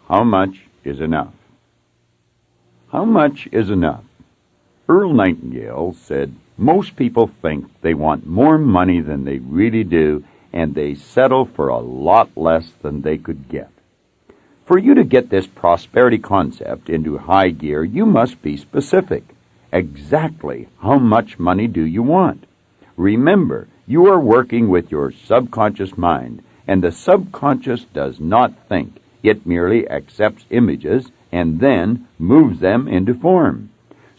How much is enough? How much is enough? Earl Nightingale said, most people think they want more money than they really do, and they settle for a lot less than they could get. For you to get this prosperity concept into high gear, you must be specific. Exactly how much money do you want? Remember, you are working with your subconscious mind, and the subconscious does not think. It merely accepts images and then moves them into form.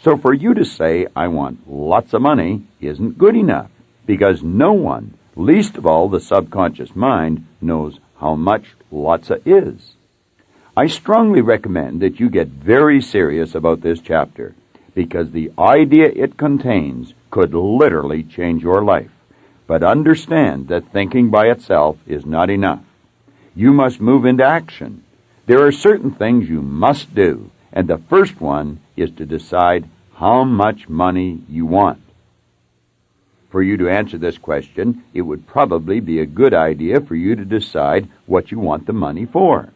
So for you to say, I want lots of money, isn't good enough, because no one, least of all the subconscious mind, knows how much lots of is. I strongly recommend that you get very serious about this chapter, because the idea it contains could literally change your life. But understand that thinking by itself is not enough. You must move into action. There are certain things you must do, and the first one is to decide how much money you want. For you to answer this question, it would probably be a good idea for you to decide what you want the money for.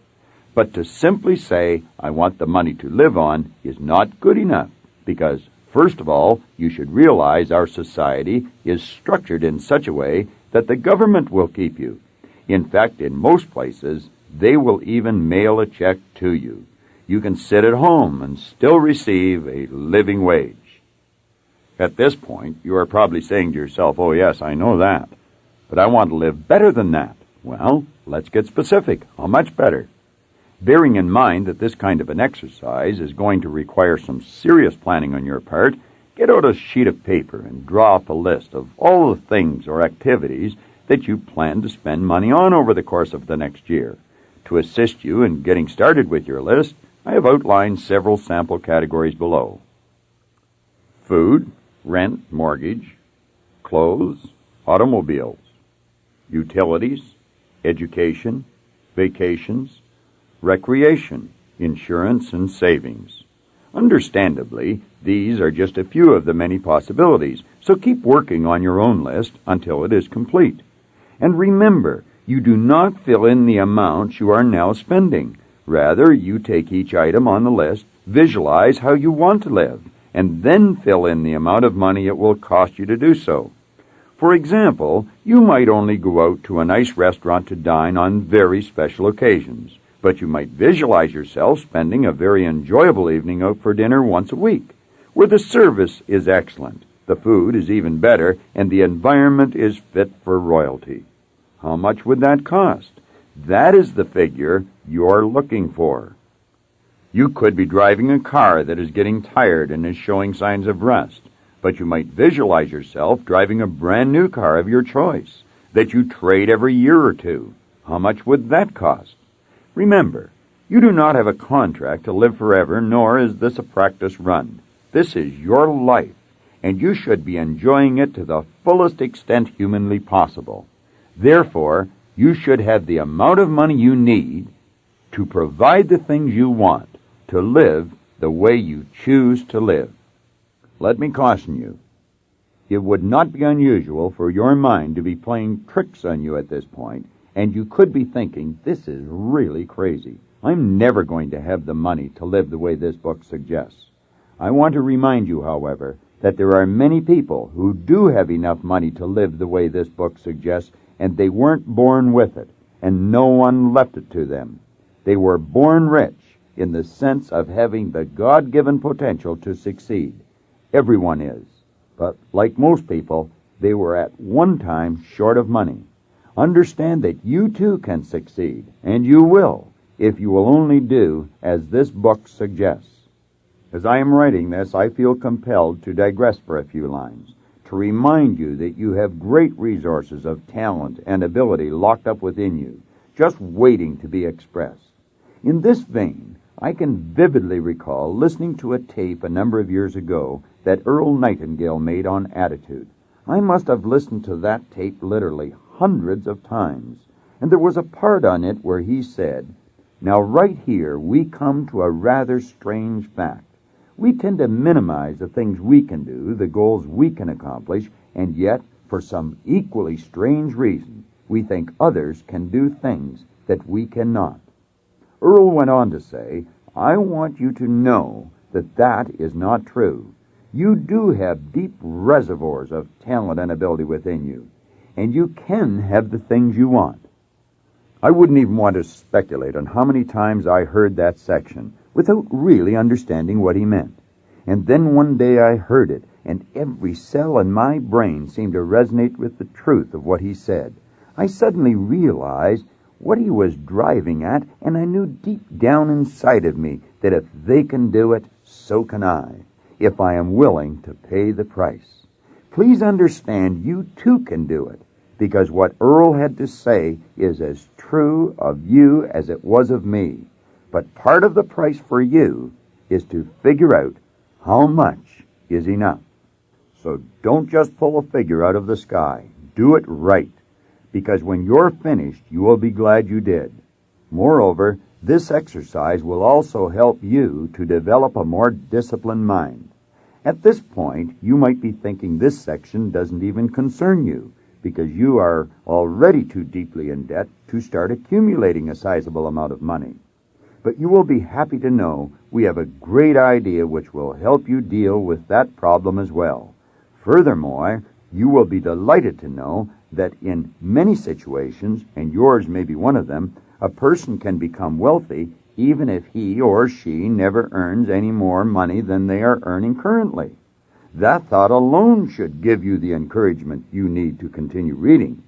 But to simply say, I want the money to live on, is not good enough, because, first of all, you should realize our society is structured in such a way that the government will keep you. In fact, in most places, they will even mail a check to you. You can sit at home and still receive a living wage. At this point, you are probably saying to yourself, oh yes, I know that, but I want to live better than that. Well, let's get specific. How much better? Bearing in mind that this kind of an exercise is going to require some serious planning on your part, get out a sheet of paper and draw up a list of all the things or activities that you plan to spend money on over the course of the next year. To assist you in getting started with your list, I have outlined several sample categories below. Food, rent, mortgage, clothes, automobiles, utilities, education, vacations, recreation, insurance, and savings. Understandably, these are just a few of the many possibilities, so keep working on your own list until it is complete. And remember, you do not fill in the amounts you are now spending. Rather, you take each item on the list, visualize how you want to live, and then fill in the amount of money it will cost you to do so. For example, you might only go out to a nice restaurant to dine on very special occasions, but you might visualize yourself spending a very enjoyable evening out for dinner once a week, where the service is excellent, the food is even better, and the environment is fit for royalty. How much would that cost? That is the figure you're looking for. You could be driving a car that is getting tired and is showing signs of rust, but you might visualize yourself driving a brand new car of your choice that you trade every year or two. How much would that cost? Remember, you do not have a contract to live forever, nor is this a practice run. This is your life, and you should be enjoying it to the fullest extent humanly possible. Therefore, you should have the amount of money you need to provide the things you want, to live the way you choose to live. Let me caution you. It would not be unusual for your mind to be playing tricks on you at this point, and you could be thinking, this is really crazy. I'm never going to have the money to live the way this book suggests. I want to remind you, however, that there are many people who do have enough money to live the way this book suggests, and they weren't born with it, and no one left it to them. They were born rich in the sense of having the God-given potential to succeed. Everyone is. But like most people, they were at one time short of money. Understand that you too can succeed, and you will, if you will only do as this book suggests. As I am writing this, I feel compelled to digress for a few lines, to remind you that you have great resources of talent and ability locked up within you, just waiting to be expressed. In this vein, I can vividly recall listening to a tape a number of years ago that Earl Nightingale made on attitude. I must have listened to that tape literally hundreds of times, and there was a part on it where he said, "Now right here we come to a rather strange fact. We tend to minimize the things we can do, the goals we can accomplish, and yet, for some equally strange reason, we think others can do things that we cannot. Earl went on to say, I want you to know that that is not true. You do have deep reservoirs of talent and ability within you, and you can have the things you want. I wouldn't even want to speculate on how many times I heard that section without really understanding what he meant. And then one day I heard it, and every cell in my brain seemed to resonate with the truth of what he said. I suddenly realized what he was driving at, and I knew deep down inside of me that if they can do it, so can I, if I am willing to pay the price. Please understand, you too can do it, because what Earl had to say is as true of you as it was of me. But part of the price for you is to figure out how much is enough. So don't just pull a figure out of the sky. Do it right, because when you're finished, you will be glad you did. Moreover, this exercise will also help you to develop a more disciplined mind. At this point, you might be thinking this section doesn't even concern you, because you are already too deeply in debt to start accumulating a sizable amount of money. But you will be happy to know we have a great idea which will help you deal with that problem as well. Furthermore, you will be delighted to know that in many situations, and yours may be one of them, a person can become wealthy even if he or she never earns any more money than they are earning currently. That thought alone should give you the encouragement you need to continue reading.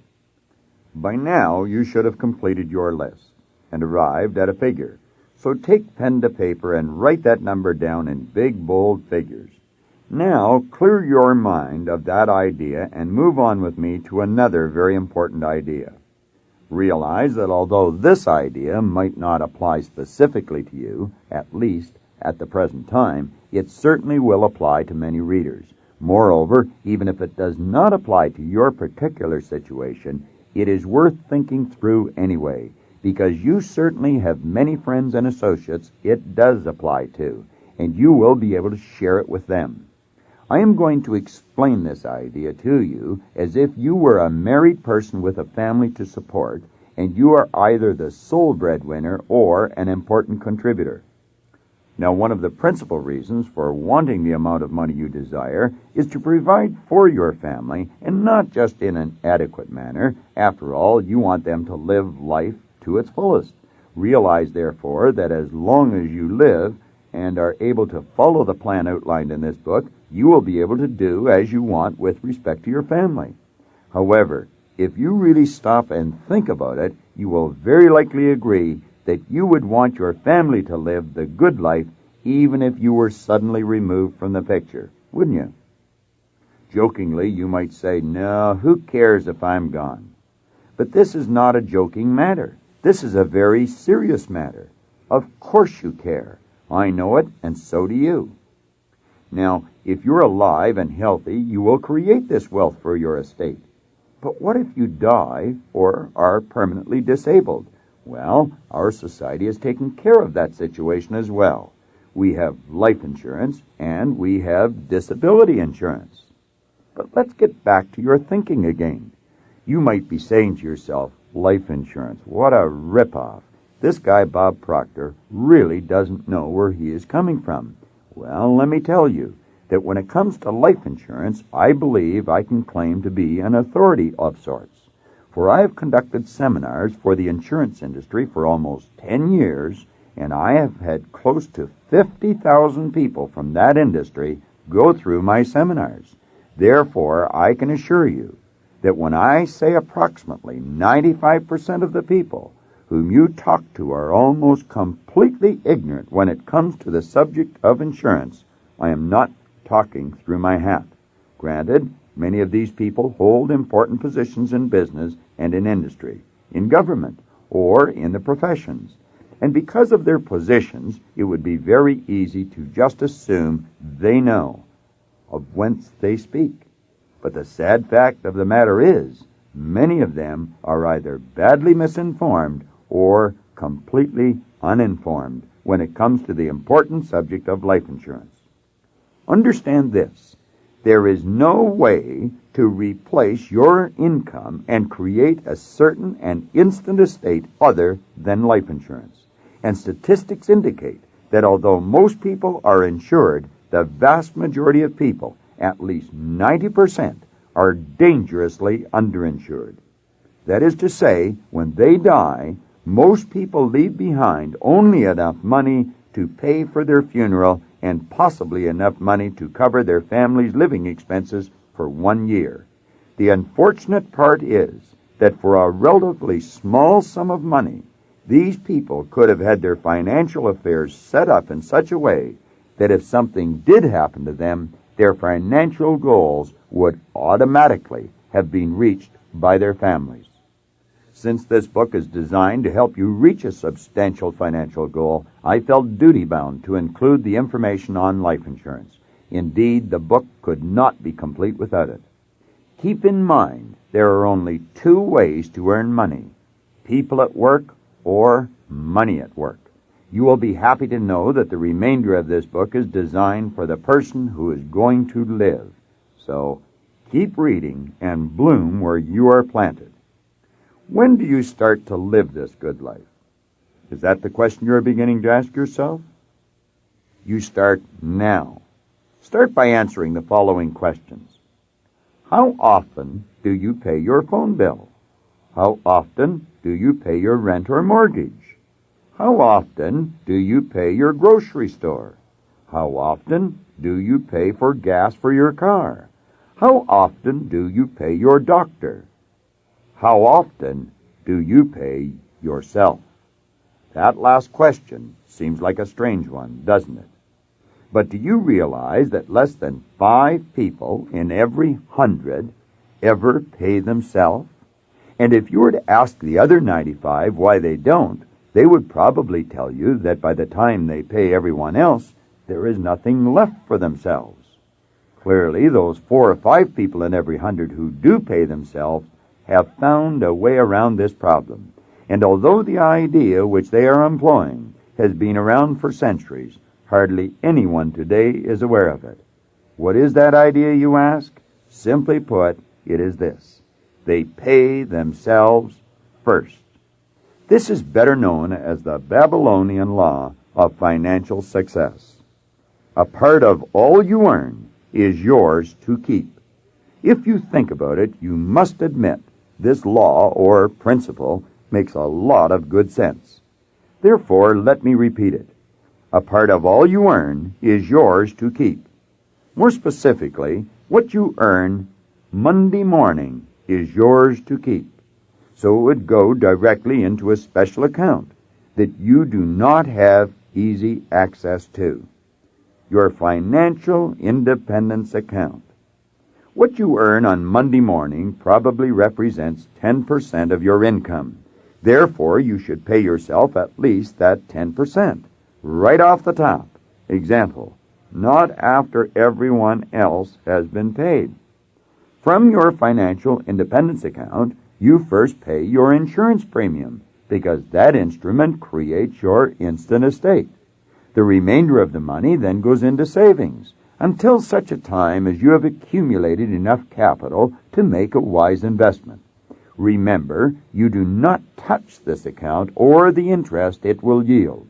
By now, you should have completed your list and arrived at a figure. So take pen to paper and write that number down in big, bold figures. Now, clear your mind of that idea and move on with me to another very important idea. Realize that although this idea might not apply specifically to you, at least at the present time, it certainly will apply to many readers. Moreover, even if it does not apply to your particular situation, it is worth thinking through anyway, because you certainly have many friends and associates it does apply to, and you will be able to share it with them. I am going to explain this idea to you as if you were a married person with a family to support, and you are either the sole breadwinner or an important contributor. Now, one of the principal reasons for wanting the amount of money you desire is to provide for your family, and not just in an adequate manner. After all, you want them to live life to its fullest. Realize, therefore, that as long as you live and are able to follow the plan outlined in this book, you will be able to do as you want with respect to your family. However, if you really stop and think about it, you will very likely agree that you would want your family to live the good life even if you were suddenly removed from the picture, wouldn't you? Jokingly, you might say, no, who cares if I'm gone? But this is not a joking matter. This is a very serious matter. Of course you care. I know it, and so do you. Now, if you're alive and healthy, you will create this wealth for your estate. But what if you die or are permanently disabled? Well, our society has taken care of that situation as well. We have life insurance and we have disability insurance. But let's get back to your thinking again. You might be saying to yourself, life insurance, what a ripoff. This guy, Bob Proctor, really doesn't know where he is coming from. Well, let me tell you that when it comes to life insurance, I believe I can claim to be an authority of sorts. For I have conducted seminars for the insurance industry for almost 10 years, and I have had close to 50,000 people from that industry go through my seminars. Therefore, I can assure you that when I say approximately 95% of the people whom you talk to are almost completely ignorant when it comes to the subject of insurance, I am not talking through my hat. Granted, many of these people hold important positions in business and in industry, in government, or in the professions. And because of their positions, it would be very easy to just assume they know of whence they speak. But the sad fact of the matter is, many of them are either badly misinformed or completely uninformed when it comes to the important subject of life insurance. Understand this. There is no way to replace your income and create a certain and instant estate other than life insurance. And statistics indicate that although most people are insured, the vast majority of people, at least 90%, are dangerously underinsured. That is to say, when they die, most people leave behind only enough money to pay for their funeral and possibly enough money to cover their family's living expenses for 1 year. The unfortunate part is that for a relatively small sum of money, these people could have had their financial affairs set up in such a way that if something did happen to them, their financial goals would automatically have been reached by their families. Since this book is designed to help you reach a substantial financial goal, I felt duty-bound to include the information on life insurance. Indeed, the book could not be complete without it. Keep in mind, there are only 2 ways to earn money: people at work or money at work. You will be happy to know that the remainder of this book is designed for the person who is going to live. So, keep reading and bloom where you are planted. When do you start to live this good life? Is that the question you're beginning to ask yourself? You start now. Start by answering the following questions. How often do you pay your phone bill? How often do you pay your rent or mortgage? How often do you pay your grocery store? How often do you pay for gas for your car? How often do you pay your doctor? How often do you pay yourself? That last question seems like a strange one, doesn't it? But do you realize that less than 5 people in every 100 ever pay themselves? And if you were to ask the other 95 why they don't, they would probably tell you that by the time they pay everyone else, there is nothing left for themselves. Clearly, those 4 or 5 people in every 100 who do pay themselves have found a way around this problem. And although the idea which they are employing has been around for centuries, hardly anyone today is aware of it. What is that idea, you ask? Simply put, it is this: they pay themselves first. This is better known as the Babylonian law of financial success. A part of all you earn is yours to keep. If you think about it, you must admit this law or principle makes a lot of good sense. Therefore, let me repeat it. A part of all you earn is yours to keep. More specifically, what you earn Monday morning is yours to keep. So it would go directly into a special account that you do not have easy access to. Your financial independence account. What you earn on Monday morning probably represents 10% of your income. Therefore, you should pay yourself at least that 10%, right off the top. Example, not after everyone else has been paid. From your financial independence account, you first pay your insurance premium, because that instrument creates your instant estate. The remainder of the money then goes into savings, until such a time as you have accumulated enough capital to make a wise investment. Remember, you do not touch this account or the interest it will yield.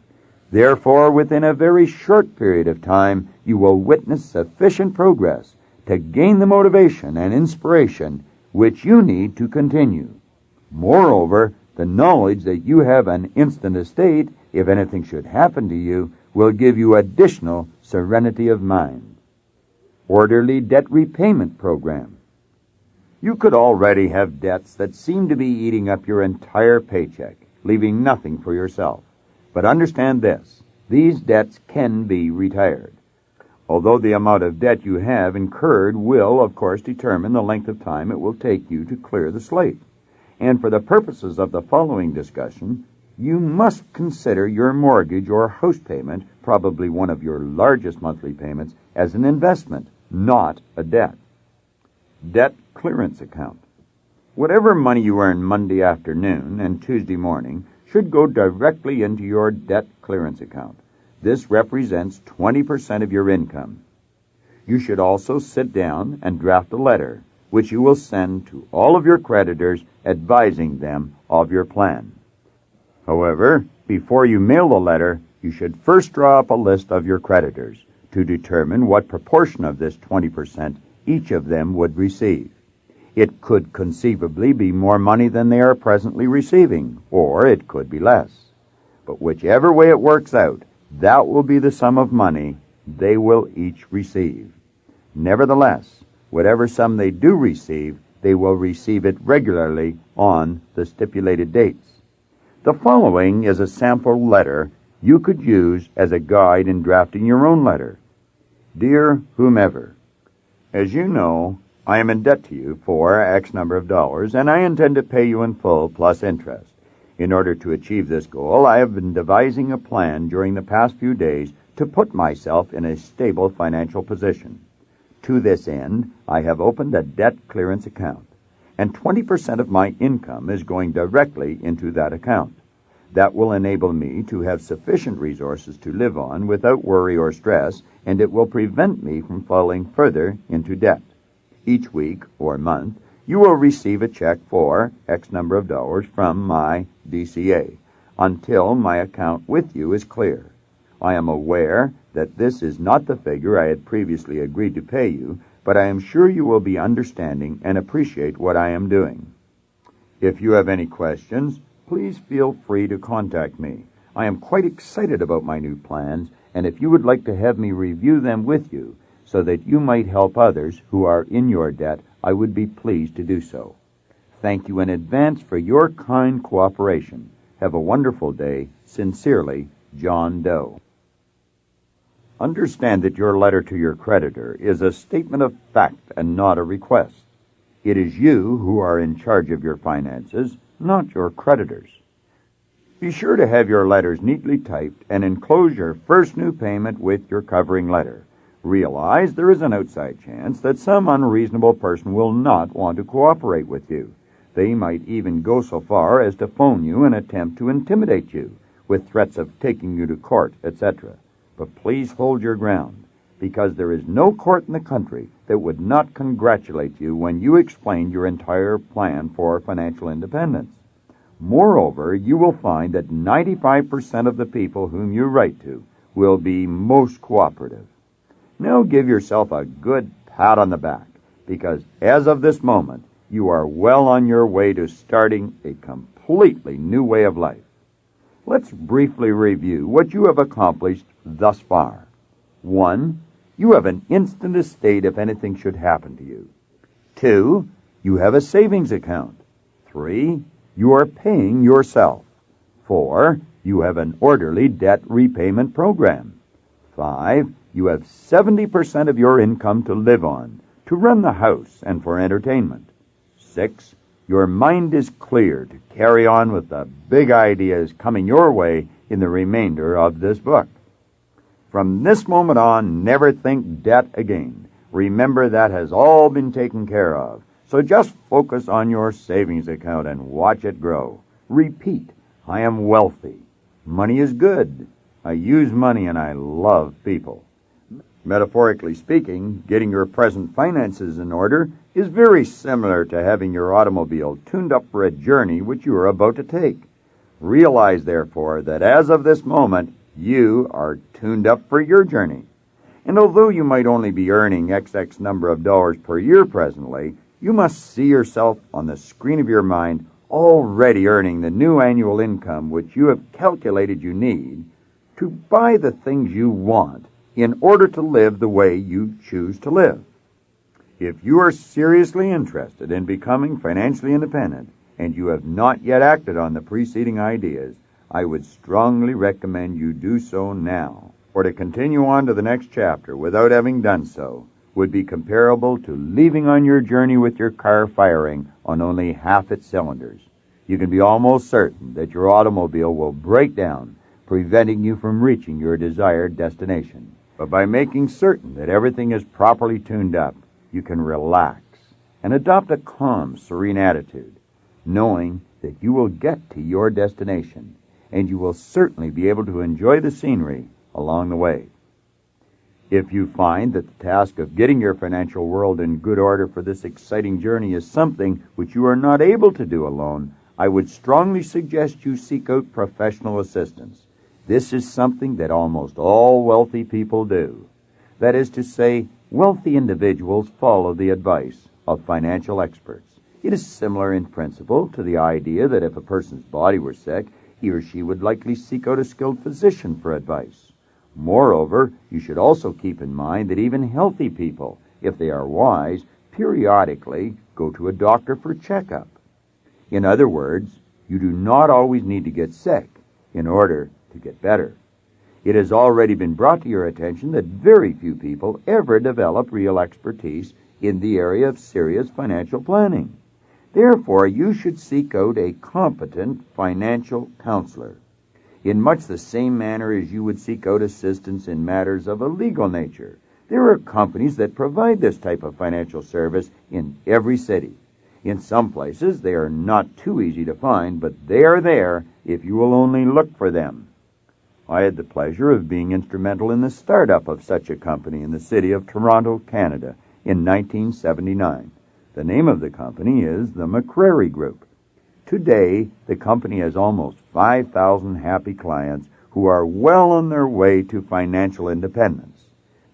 Therefore, within a very short period of time, you will witness sufficient progress to gain the motivation and inspiration which you need to continue. Moreover, the knowledge that you have an instant estate, if anything should happen to you, will give you additional serenity of mind. Orderly debt repayment program. You could already have debts that seem to be eating up your entire paycheck, leaving nothing for yourself. But understand this: these debts can be retired. Although the amount of debt you have incurred will, of course, determine the length of time it will take you to clear the slate. And for the purposes of the following discussion, you must consider your mortgage or house payment, probably one of your largest monthly payments, as an investment, not a debt. Debt clearance account. Whatever money you earn Monday afternoon and Tuesday morning should go directly into your debt clearance account. This represents 20% of your income. You should also sit down and draft a letter, which you will send to all of your creditors advising them of your plan. However, Before you mail the letter, you should first draw up a list of your creditors to determine what proportion of this 20% each of them would receive. It could conceivably be more money than they are presently receiving, or it could be less. But whichever way it works out, that will be the sum of money they will each receive. Nevertheless, whatever sum they do receive, they will receive it regularly on the stipulated dates. The following is a sample letter you could use as a guide in drafting your own letter. Dear whomever, as you know, I am in debt to you for X number of dollars, and I intend to pay you in full plus interest. In order to achieve this goal, I have been devising a plan during the past few days to put myself in a stable financial position. To this end, I have opened a debt clearance account, and 20% of my income is going directly into that account. That will enable me to have sufficient resources to live on without worry or stress, and it will prevent me from falling further into debt. Each week or month, you will receive a check for X number of dollars from my DCA until my account with you is clear. I am aware that this is not the figure I had previously agreed to pay you, but I am sure you will be understanding and appreciate what I am doing. If you have any questions, please feel free to contact me. I am quite excited about my new plans, and if you would like to have me review them with you so that you might help others who are in your debt, I would be pleased to do so. Thank you in advance for your kind cooperation. Have a wonderful day. Sincerely, John Doe. Understand that your letter to your creditor is a statement of fact and not a request. It is you who are in charge of your finances, not your creditors. Be sure to have your letters neatly typed and enclose your first new payment with your covering letter. Realize there is an outside chance that some unreasonable person will not want to cooperate with you. They might even go so far as to phone you and attempt to intimidate you with threats of taking you to court, etc. But please hold your ground, because there is no court in the country that would not congratulate you when you explain your entire plan for financial independence. Moreover, you will find that 95% of the people whom you write to will be most cooperative. Now give yourself a good pat on the back, because as of this moment, you are well on your way to starting a completely new way of life. Let's briefly review what you have accomplished thus far. 1. You have an instant estate if anything should happen to you. 2. You have a savings account. 3. You are paying yourself. 4. You have an orderly debt repayment program. 5. You have 70% of your income to live on, to run the house, and for entertainment. 6. Your mind is clear to carry on with the big ideas coming your way in the remainder of this book. From this moment on, never think debt again. Remember that has all been taken care of. So just focus on your savings account and watch it grow. Repeat, I am wealthy. Money is good. I use money and I love people. Metaphorically speaking, getting your present finances in order is very similar to having your automobile tuned up for a journey which you are about to take. Realize, therefore, that as of this moment, you are tuned up for your journey. And although you might only be earning XX number of dollars per year presently, you must see yourself on the screen of your mind already earning the new annual income which you have calculated you need to buy the things you want in order to live the way you choose to live. If you are seriously interested in becoming financially independent and you have not yet acted on the preceding ideas, I would strongly recommend you do so now, or to continue on to the next chapter without having done so would be comparable to leaving on your journey with your car firing on only half its cylinders. You can be almost certain that your automobile will break down, preventing you from reaching your desired destination. But by making certain that everything is properly tuned up, you can relax and adopt a calm, serene attitude, knowing that you will get to your destination, and you will certainly be able to enjoy the scenery along the way. If you find that the task of getting your financial world in good order for this exciting journey is something which you are not able to do alone, I would strongly suggest you seek out professional assistance. This is something that almost all wealthy people do. That is to say, wealthy individuals follow the advice of financial experts. It is similar in principle to the idea that if a person's body were sick, he or she would likely seek out a skilled physician for advice. Moreover, you should also keep in mind that even healthy people, if they are wise, periodically go to a doctor for checkup. In other words, you do not always need to get sick in order to get better. It has already been brought to your attention that very few people ever develop real expertise in the area of serious financial planning. Therefore, you should seek out a competent financial counselor. In much the same manner as you would seek out assistance in matters of a legal nature, there are companies that provide this type of financial service in every city. In some places, they are not too easy to find, but they are there if you will only look for them. I had the pleasure of being instrumental in the startup of such a company in the city of Toronto, Canada, in 1979. The name of the company is the McCrary Group. Today, the company has almost 5,000 happy clients who are well on their way to financial independence.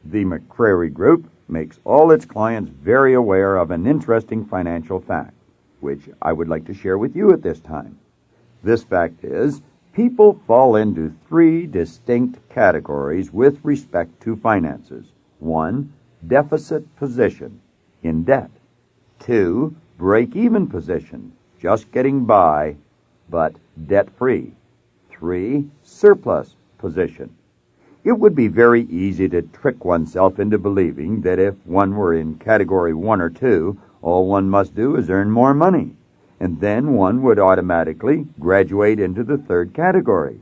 The McCrary Group makes all its clients very aware of an interesting financial fact, which I would like to share with you at this time. This fact is, people fall into three distinct categories with respect to finances. 1, deficit position, in debt. 2, break-even position, just getting by, but debt-free. 3, surplus position. It would be very easy to trick oneself into believing that if one were in category 1 or 2, all one must do is earn more money, and then one would automatically graduate into the third category.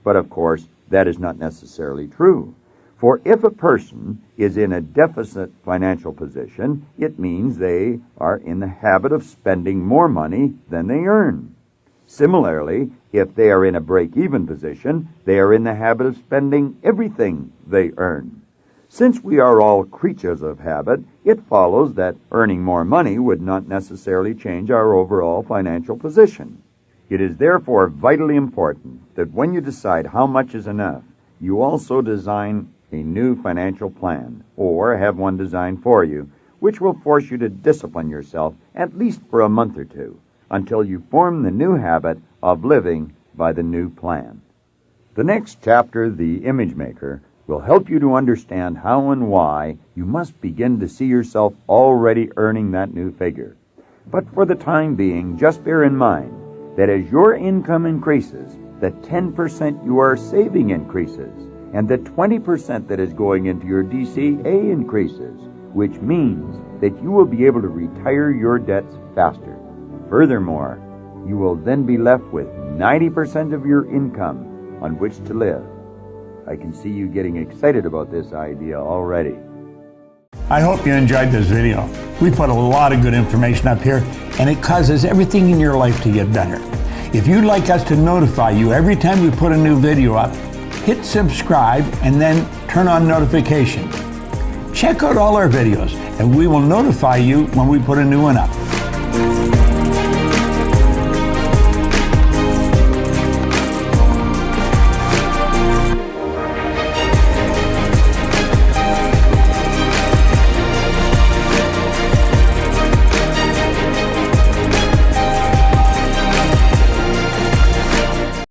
But of course, that is not necessarily true. For if a person is in a deficit financial position, it means they are in the habit of spending more money than they earn. Similarly, if they are in a break-even position, they are in the habit of spending everything they earn. Since we are all creatures of habit, it follows that earning more money would not necessarily change our overall financial position. It is therefore vitally important that when you decide how much is enough, you also design a new financial plan, or have one designed for you, which will force you to discipline yourself at least for a month or two, until you form the new habit of living by the new plan. The next chapter, The Image Maker, will help you to understand how and why you must begin to see yourself already earning that new figure. But for the time being, just bear in mind that as your income increases, the 10% you are saving increases, and the 20% that is going into your DCA increases, which means that you will be able to retire your debts faster. Furthermore, you will then be left with 90% of your income on which to live. I can see you getting excited about this idea already. I hope you enjoyed this video. We put a lot of good information up here, and it causes everything in your life to get better. If you'd like us to notify you every time we put a new video up, hit subscribe and then turn on notifications. Check out all our videos, and we will notify you when we put a new one up.